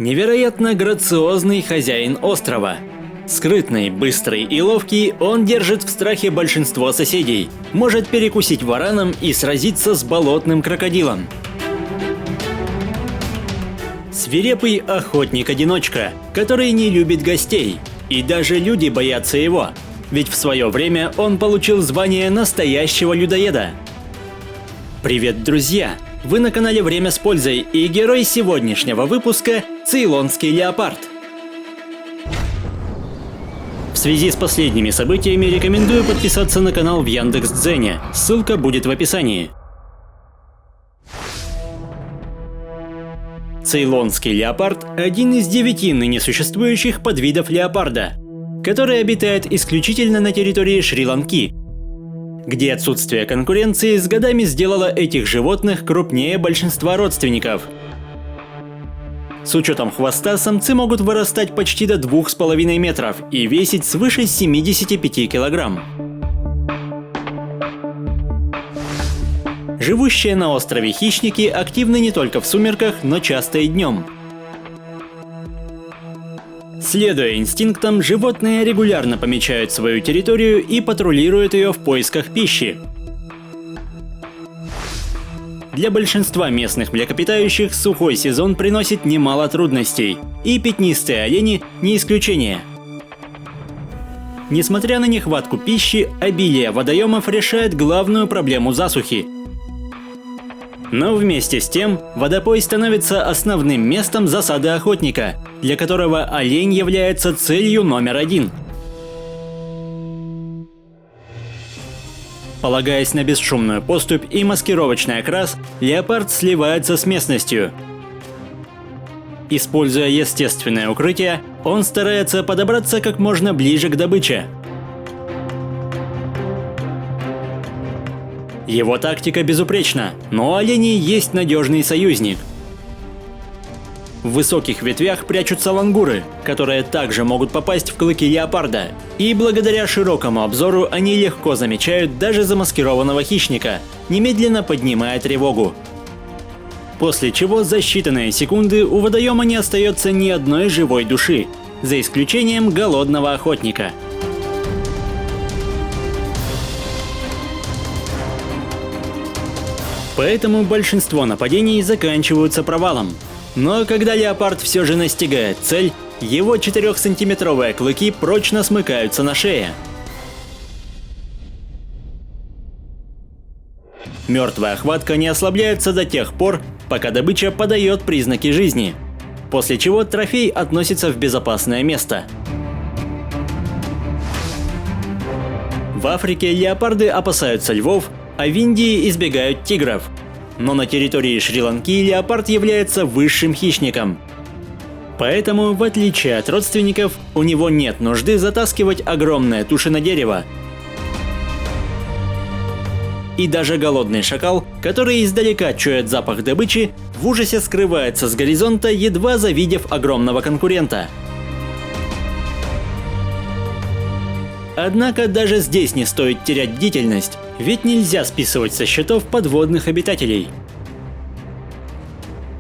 невероятно грациозный хозяин острова. Скрытный, быстрый и ловкий, он держит в страхе большинство соседей, может перекусить вараном и сразиться с болотным крокодилом. Свирепый охотник-одиночка, который не любит гостей, и даже люди боятся его, ведь в свое время он получил звание настоящего людоеда. Привет, друзья! Вы на канале Время с пользой, и герой сегодняшнего выпуска – цейлонский леопард. В связи с последними событиями рекомендую подписаться на канал в Яндекс.Дзене, ссылка будет в описании. Цейлонский леопард – один из 9 ныне существующих подвидов леопарда, который обитает исключительно на территории Шри-Ланки, где отсутствие конкуренции с годами сделало этих животных крупнее большинства родственников. С учетом хвоста самцы могут вырастать почти до 2,5 метров и весить свыше 75 килограмм. Живущие на острове хищники активны не только в сумерках, но часто и днем. Следуя инстинктам, животные регулярно помечают свою территорию и патрулируют ее в поисках пищи. Для большинства местных млекопитающих сухой сезон приносит немало трудностей, и пятнистые олени не исключение. Несмотря на нехватку пищи, обилие водоемов решает главную проблему засухи. Но вместе с тем, водопой становится основным местом засады охотника, для которого олень является целью номер 1. Полагаясь на бесшумную поступь и маскировочный окрас, леопард сливается с местностью. Используя естественное укрытие, он старается подобраться как можно ближе к добыче. Его тактика безупречна, но у оленей есть надежный союзник. В высоких ветвях прячутся лангуры, которые также могут попасть в клыки леопарда, и благодаря широкому обзору они легко замечают даже замаскированного хищника, немедленно поднимая тревогу. После чего за считанные секунды у водоема не остается ни одной живой души, за исключением голодного охотника. Поэтому большинство нападений заканчиваются провалом. Но когда леопард все же настигает цель, его 4-сантиметровые клыки прочно смыкаются на шее. Мертвая хватка не ослабляется до тех пор, пока добыча подает признаки жизни, после чего трофей относится в безопасное место. В Африке леопарды опасаются львов, а в Индии избегают тигров. Но на территории Шри-Ланки леопард является высшим хищником. Поэтому, в отличие от родственников, у него нет нужды затаскивать огромные туши на дерево. И даже голодный шакал, который издалека чует запах добычи, в ужасе скрывается с горизонта, едва завидев огромного конкурента. Однако даже здесь не стоит терять бдительность, ведь нельзя списывать со счетов подводных обитателей.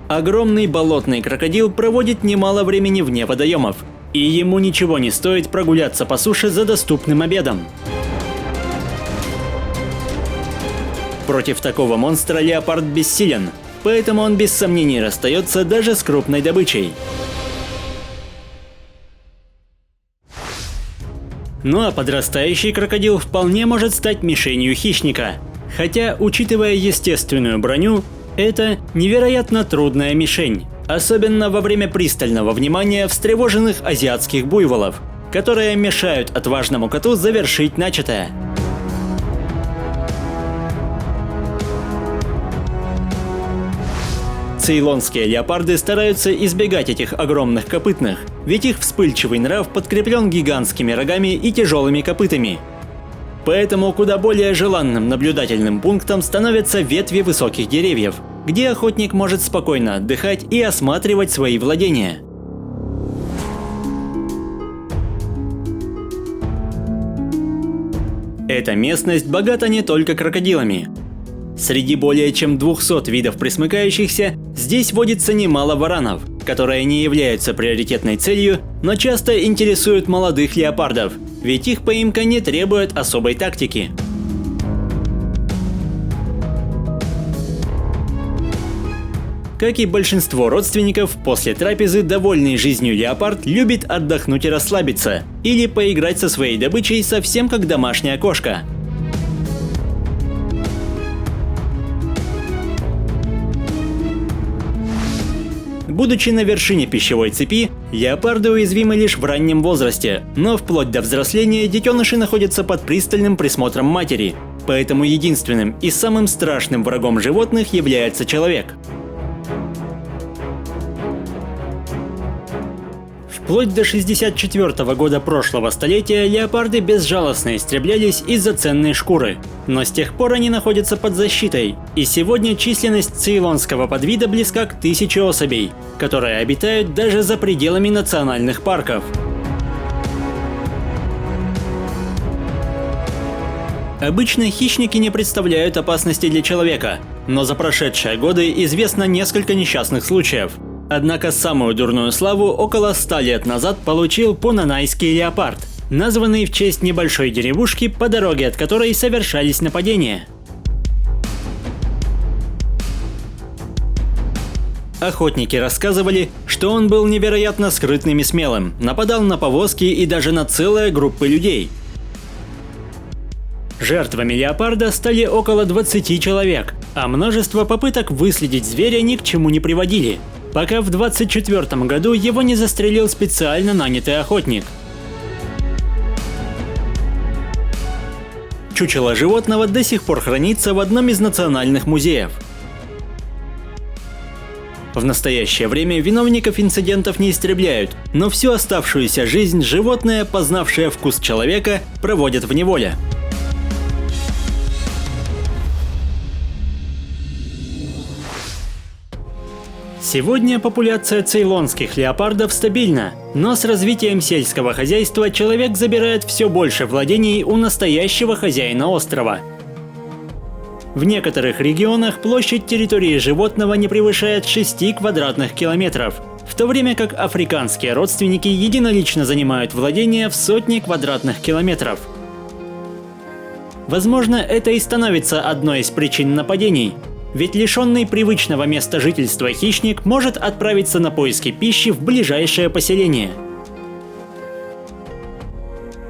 Огромный болотный крокодил проводит немало времени вне водоемов, и ему ничего не стоит прогуляться по суше за доступным обедом. Против такого монстра леопард бессилен, поэтому он без сомнений расстается даже с крупной добычей. Ну а подрастающий крокодил вполне может стать мишенью хищника, хотя, учитывая естественную броню, это невероятно трудная мишень, особенно во время пристального внимания встревоженных азиатских буйволов, которые мешают отважному коту завершить начатое. Цейлонские леопарды стараются избегать этих огромных копытных, ведь их вспыльчивый нрав подкреплен гигантскими рогами и тяжелыми копытами. Поэтому куда более желанным наблюдательным пунктом становятся ветви высоких деревьев, где охотник может спокойно отдыхать и осматривать свои владения. Эта местность богата не только крокодилами. Среди более чем 200 видов пресмыкающихся здесь водится немало варанов, которые не являются приоритетной целью, но часто интересуют молодых леопардов, ведь их поимка не требует особой тактики. Как и большинство родственников, после трапезы довольный жизнью леопард любит отдохнуть и расслабиться, или поиграть со своей добычей совсем как домашняя кошка. Будучи на вершине пищевой цепи, леопарды уязвимы лишь в раннем возрасте, но вплоть до взросления детеныши находятся под пристальным присмотром матери, поэтому единственным и самым страшным врагом животных является человек. Вплоть до 64 года прошлого столетия леопарды безжалостно истреблялись из-за ценной шкуры, но с тех пор они находятся под защитой, и сегодня численность цейлонского подвида близка к 1000 особей, которые обитают даже за пределами национальных парков. Обычно хищники не представляют опасности для человека, но за прошедшие годы известно несколько несчастных случаев. Однако самую дурную славу около 100 лет назад получил пунанайский леопард, названный в честь небольшой деревушки, по дороге от которой совершались нападения. Охотники рассказывали, что он был невероятно скрытным и смелым, нападал на повозки и даже на целые группы людей. Жертвами леопарда стали около 20 человек, а множество попыток выследить зверя ни к чему не приводили, пока в 24 году его не застрелил специально нанятый охотник. Чучело животного до сих пор хранится в одном из национальных музеев. В настоящее время виновников инцидентов не истребляют, но всю оставшуюся жизнь животное, познавшее вкус человека, проводят в неволе. Сегодня популяция цейлонских леопардов стабильна, но с развитием сельского хозяйства человек забирает все больше владений у настоящего хозяина острова. В некоторых регионах площадь территории животного не превышает 6 квадратных километров, в то время как африканские родственники единолично занимают владения в сотни квадратных километров. Возможно, это и становится одной из причин нападений. Ведь лишенный привычного места жительства хищник может отправиться на поиски пищи в ближайшее поселение.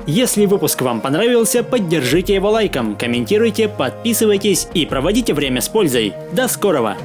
Если выпуск вам понравился, поддержите его лайком, комментируйте, подписывайтесь и проводите время с пользой. До скорого!